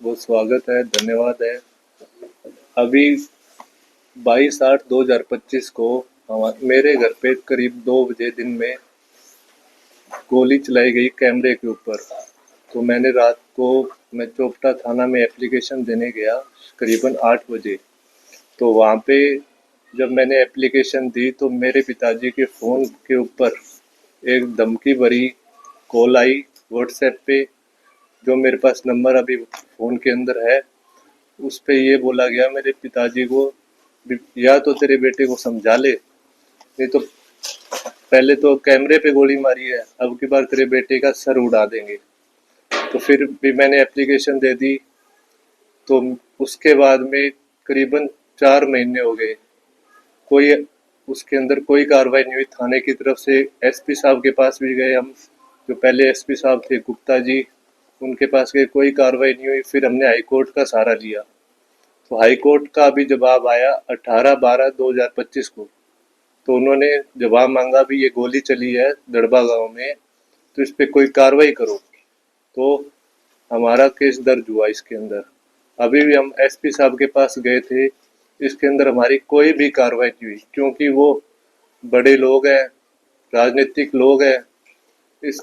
बहुत स्वागत है, धन्यवाद है। अभी 22/8/2025 को मेरे घर पे करीब 2 बजे दिन में गोली चलाई गई कैमरे के ऊपर। तो मैंने रात को मैं चोपटा थाना में एप्लीकेशन देने गया करीबन 8 बजे। तो वहाँ पे जब मैंने एप्लीकेशन दी तो मेरे पिताजी के फ़ोन के ऊपर एक धमकी भरी कॉल आई व्हाट्सएप पे, जो मेरे पास नंबर अभी फ़ोन के अंदर है। उस पे ये बोला गया मेरे पिताजी को, या तो तेरे बेटे को समझा ले, नहीं तो पहले तो कैमरे पे गोली मारी है, अब की बार तेरे बेटे का सर उड़ा देंगे। तो फिर भी मैंने एप्लीकेशन दे दी। तो उसके बाद में करीबन 4 महीने हो गए, कोई उसके अंदर कोई कार्रवाई नहीं हुई। थाने की तरफ से एसपी साहब के पास भी गए हम, जो पहले एसपी साहब थे गुप्ता जी, उनके पास गए, कोई कार्रवाई नहीं हुई। फिर हमने हाई कोर्ट का सहारा लिया। तो हाई कोर्ट का भी जवाब आया 18/12/2025 को। तो उन्होंने जवाब मांगा भी ये गोली चली है दड़बा गांव में, तो इस पे कोई कार्रवाई करो। तो हमारा केस दर्ज हुआ इसके अंदर। अभी भी हम एसपी साहब के पास गए थे, इसके अंदर हमारी कोई भी कार्रवाई नहीं हुई, क्योंकि वो बड़े लोग हैं, राजनीतिक लोग हैं। इस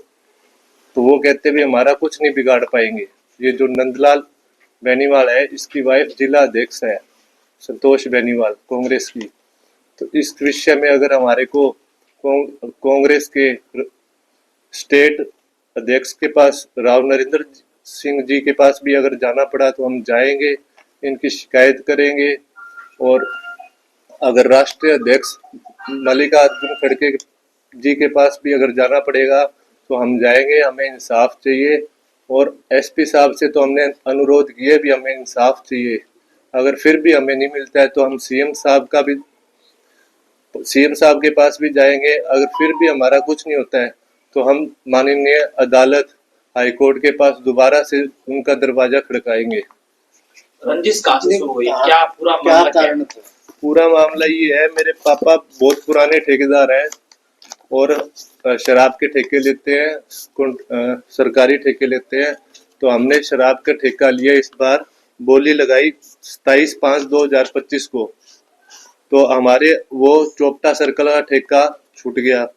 तो वो कहते भी हमारा कुछ नहीं बिगाड़ पाएंगे। ये जो नंदलाल बेनीवाल है, इसकी वाइफ जिला अध्यक्ष है संतोष बेनीवाल कांग्रेस की। तो इस विषय में अगर हमारे को कांग्रेस के स्टेट अध्यक्ष के पास राव नरेंद्र सिंह जी के पास भी अगर जाना पड़ा तो हम जाएंगे, इनकी शिकायत करेंगे। और अगर राष्ट्रीय अध्यक्ष मल्लिकार्जुन खड़गे जी के पास भी अगर जाना पड़ेगा तो हम जाएंगे। हमें इंसाफ चाहिए। और एसपी साहब से तो हमने अनुरोध किए भी, हमें इंसाफ चाहिए। अगर फिर भी हमें नहीं मिलता है तो हम सीएम साहब के पास भी जाएंगे। अगर फिर भी हमारा कुछ नहीं होता है तो हम माननीय अदालत हाई कोर्ट के पास दोबारा से उनका दरवाजा खड़काएंगे। रंजिश कहाँ से शुरू हुई? क्या पूरा मामला कारण था? पूरा मामला ये है, मेरे पापा बहुत पुराने ठेकेदार हैं और शराब के ठेके लेते हैं, सरकारी ठेके लेते हैं। तो हमने शराब का ठेका लिया, इस बार बोली लगाई 27/5/2025 को। तो हमारे वो चोपटा सर्कल का ठेका छूट गया।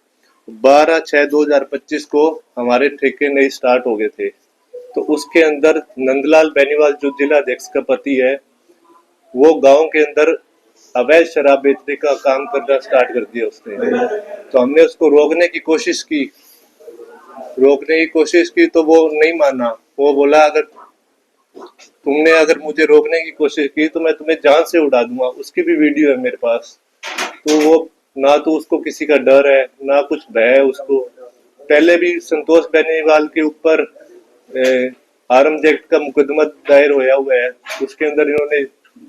12/6/2025 को हमारे ठेके नए स्टार्ट हो गए थे। तो उसके अंदर नंदलाल बेनीवाल जो जिला अध्यक्ष का पति है, वो गांव के अंदर अवैध शराब बेचने का काम करना स्टार्ट कर दिया उसने। तो हमने उसको रोकने की कोशिश की तो वो नहीं माना। वो बोला अगर मुझे रोकने की कोशिश की तो मैं तुम्हें जान से उड़ा दूंगा। उसकी भी वीडियो है मेरे पास। तो वो ना तो उसको किसी का डर है ना कुछ भय है उसको। पहले भी संतोष बेनीवाल के ऊपर आर्म्स एक्ट का मुकदमा दायर होया हुआ है, उसके अंदर इन्होंने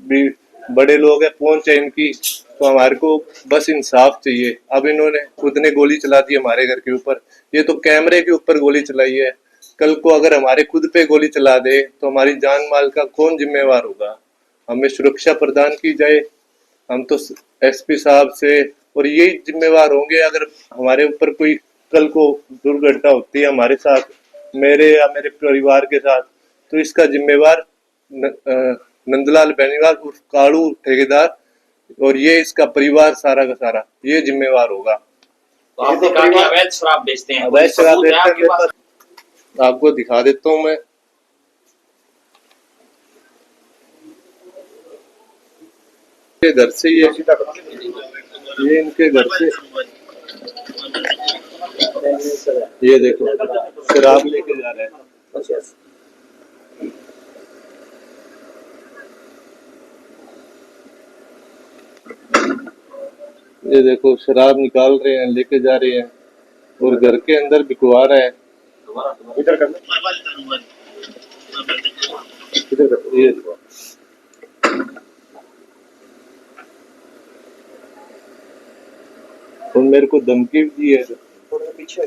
भी बड़े लोग हैं, पहुंच है इनकी। तो हमारे को बस इंसाफ चाहिए। अब इन्होंने खुद ने गोली चला दी हमारे घर के ऊपर। ये तो कैमरे के ऊपर गोली चलाई है, कल को अगर हमारे खुद पे गोली चला दे तो हमारी जान माल का कौन जिम्मेवार होगा? हमें सुरक्षा प्रदान की जाए। हम तो एसपी साहब से और यही जिम्मेवार होंगे अगर हमारे ऊपर कोई कल को दुर्घटना होती है हमारे साथ, मेरे या मेरे परिवार के साथ, तो इसका जिम्मेवार नंदलाल बेनीवाल उर्फ कालू ठेकेदार और ये इसका परिवार सारा का सारा ये जिम्मेवार होगा। तो आपने कहा कि अवैध शराब बेचते हैं, अवैध शराब बेचते हैं, आपको दिखा देता हूँ मैं। घर से ये इनके घर से ये देखो शराब लेके जा रहे हैं। ये देखो शराब निकाल रहे हैं, लेके जा रहे हैं और घर के अंदर बिकवा रहे हैं। ये और मेरे को धमकी भी दी है। पीछे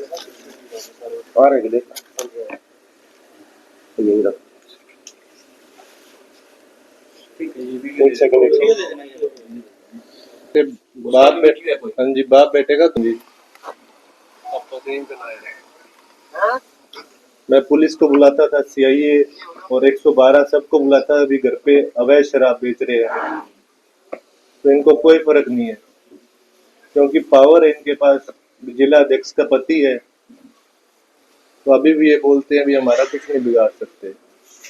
बाप बेटे का मैं पुलिस को बुलाता था, सीआईए और 112 सबको बुलाता, अभी घर पे अवैध शराब बेच रहे हैं। तो इनको कोई फर्क नहीं है, क्योंकि पावर है इनके पास, जिला अध्यक्ष का पति है। तो अभी भी ये बोलते हैं भी हमारा कुछ नहीं बिगाड़ सकते।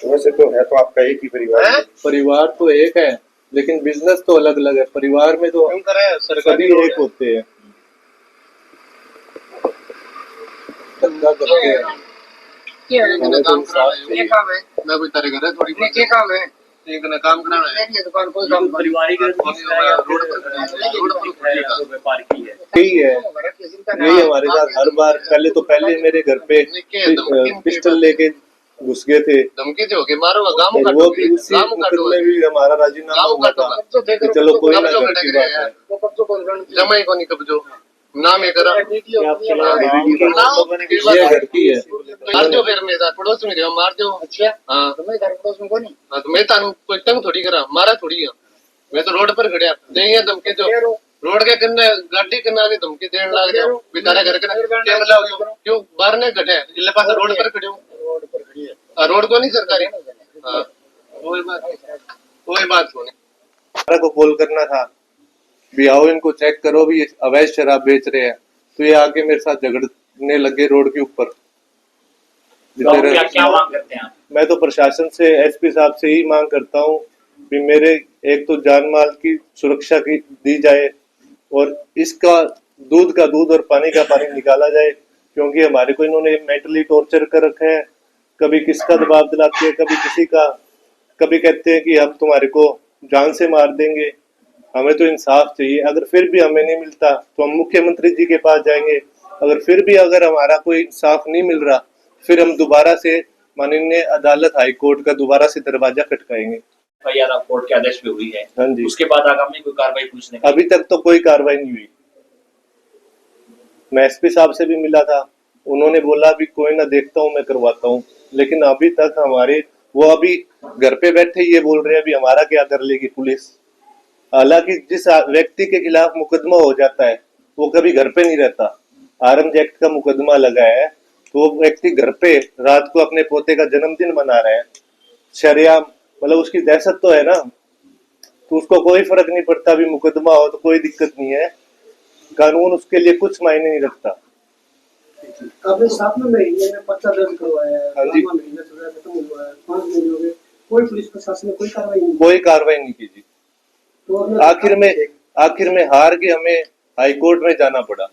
वैसे तो है तो आपका एक ही परिवार है। परिवार तो एक है, लेकिन बिजनेस तो अलग अलग है। परिवार में तो सभी एक होते हैं। धंधा करते हैं, हमें तो इंसाफ चाहिए। मैं कोई तरह कर थोड़ी नीचे काम है, एक ना काम कराना है, ये दुकान कोई काम पारिवारिक रोड पर व्यापार की है। यही है, यही हमारे साथ हर बार। पहले मेरे घर पे पिस्टल लेके घुस गए थे, धमकी दे होके मारो गांव और वो भी उसी मुकदमे में भी हमारा राजीनामा हुआ था कि चलो कोई ना, घर की बात है। जमाई को नहीं कब्जो नाम ये करा ये घर की है। मार दो फिर मेरा पड़ोस में मार दो। अच्छा हाँ तो मैं घर पड़ोस में को नहीं, हाँ तो मैं तानु कोई तंग थोड़ी करा, मारा थोड़ी है। मैं तो रोड पर खड़िया देंगे धमकी जो रोड के किन्ने गाड़ी किन्ना के धमकी देने लग जाओ बेचारे घर के टेबल लाओ क्यों बाहर ने घटे जिले पास रोड पर खड़े हो, रोड को नहीं सरकारी। हाँ कोई बात नहीं। को कॉल करना था भी आओ इनको चेक करो भी अवैध शराब बेच रहे हैं, तो ये आके मेरे साथ झगड़ने लगे रोड के ऊपर। तो क्या मांग करते हैं आप? मैं तो प्रशासन से, एसपी साहब से ही मांग करता हूँ कि मेरे एक तो जान माल की सुरक्षा की दी जाए, और इसका दूध का दूध और पानी का पानी निकाला जाए, क्योंकि हमारे को इन्होंने मेंटली टॉर्चर कर रखे हैं। कभी किसका दबाव दिलाते हैं, कभी किसी का, कभी कहते हैं कि हम तुम्हारे को जान से मार देंगे। हमें तो इंसाफ चाहिए। अगर फिर भी हमें नहीं मिलता तो हम मुख्यमंत्री जी के पास जाएंगे। अगर हमारा कोई इंसाफ नहीं मिल रहा, फिर हम दोबारा से माननीय अदालत हाई कोर्ट का दोबारा से दरवाजा खटकाएंगे। कोर्ट के आदेश पे हुई है, हाँ जी। उसके बाद आगामी कोई कार्रवाई पूछने की? अभी तक तो कोई कार्रवाई नहीं हुई। मैं एसपी साहब से भी मिला था, उन्होंने बोला भी कोई ना, देखता हूँ मैं करवाता हूँ, लेकिन अभी तक वो अभी घर पे बैठे ये बोल रहे हैं अभी हमारा क्या कर लेगी पुलिस। हालांकि जिस व्यक्ति के खिलाफ मुकदमा हो जाता है वो कभी घर पे नहीं रहता। आर्म्स एक्ट का मुकदमा लगा है तो वो व्यक्ति घर पे रात को अपने पोते का जन्मदिन मना रहा है, शरियाम, मतलब उसकी दहशत तो है ना, तो उसको कोई फर्क नहीं पड़ता। भी मुकदमा हो तो कोई दिक्कत नहीं है, कानून उसके लिए कुछ मायने नहीं रखता। आपने 7वें महीने में पर्चा दर्ज करवाया है, हाँ जी। महीना चल रहा है, खत्म हुआ है, 5 महीने हो गए, कोई पुलिस प्रशासन ने कोई कार्रवाई नहीं की जी। तो आखिर में हार के हमें हाई कोर्ट में जाना पड़ा।